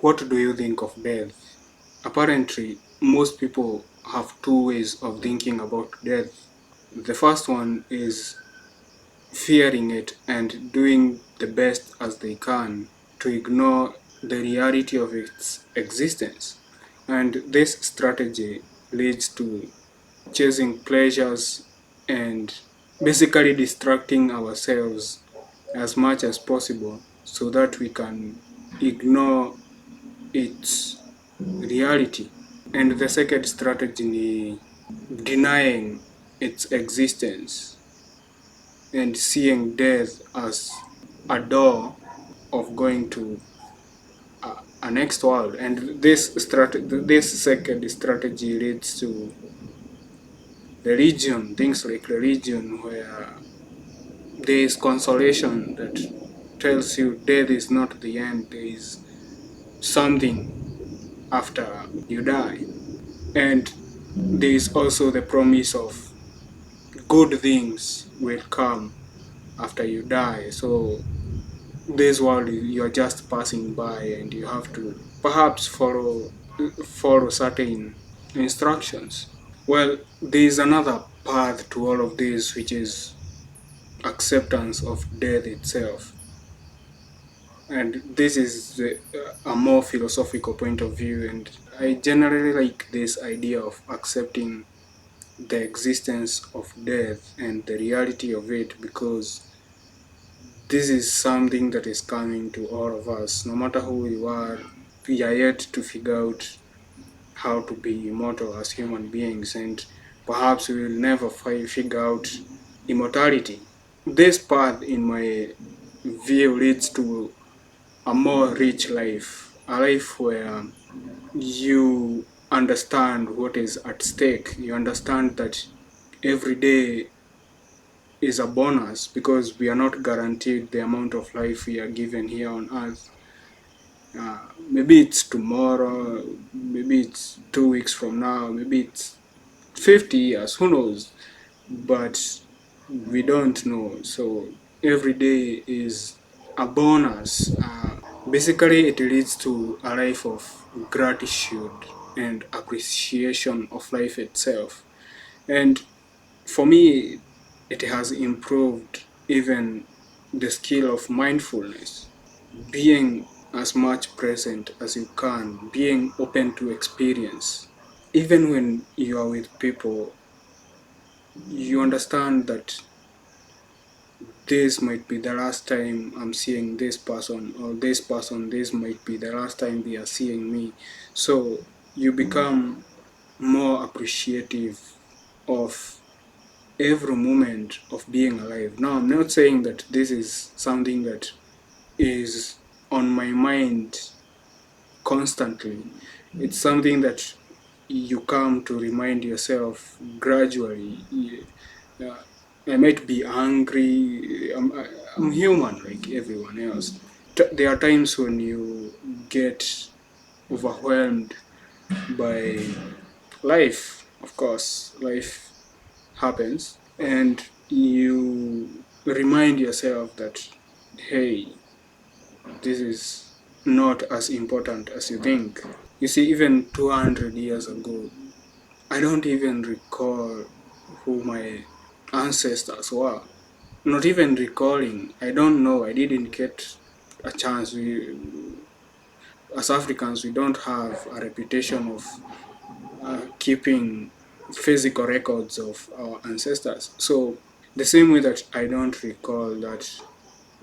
What do you think of death? Apparently, most people have two ways of thinking about death. The first one is fearing it and doing the best as they can to ignore the reality of its existence. And this strategy leads to chasing pleasures and basically distracting ourselves as much as possible so that we can ignore its reality. And the second strategy is denying its existence and seeing death as a door of going to a next world. And this second strategy leads to religion, things like religion, where there is consolation that tells you death is not the end, there is something after you die. And there is also the promise of good things will come after you die. So this world you're just passing by and you have to perhaps follow certain instructions. Well, there is another path to all of this, which is acceptance of death itself. And this is a more philosophical point of view, and I generally like this idea of accepting the existence of death and the reality of it, because this is something that is coming to all of us. No matter who you are, we are yet to figure out how to be immortal as human beings, and perhaps we will never figure out immortality. This path, in my view, leads to a more rich life, a life where you understand what is at stake. You understand that every day is a bonus, because we are not guaranteed the amount of life we are given here on earth. Maybe it's tomorrow, maybe it's 2 weeks from now, maybe it's 50 years, who knows? But we don't know. So every day is a bonus. Basically, it leads to a life of gratitude and appreciation of life itself. And for me, it has improved even the skill of mindfulness, being as much present as you can, being open to experience. Even when you are with people, you understand that this might be the last time I'm seeing this person, or this person, this might be the last time they are seeing me. So you become more appreciative of every moment of being alive. Now, I'm not saying that this is something that is on my mind constantly. It's something that you come to remind yourself gradually. Uh, I might be angry. I'm human like everyone else. There are times when you get overwhelmed by life. Of course, life happens, and you remind yourself that, hey, this is not as important as you think. You see, even 200 years ago, I don't even recall who my ancestors were. Not even recalling, I don't know, I didn't get a chance. As Africans, we don't have a reputation of keeping physical records of our ancestors. So the same way that I don't recall that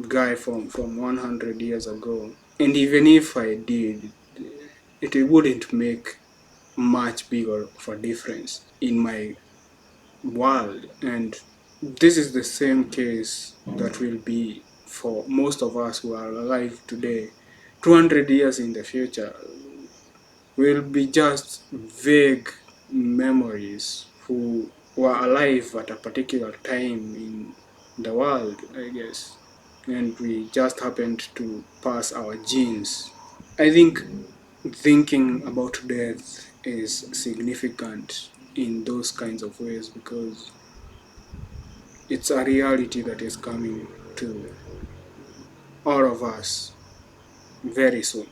guy from 100 years ago, and even if I did, it wouldn't make much bigger of a difference in my world. And this is the same case that will be for most of us who are alive today. 200 years in the future will be just vague memories who were alive at a particular time in the world, I guess. And we just happened to pass our genes. I think thinking about death is significant in those kinds of ways, because it's a reality that is coming to all of us very soon.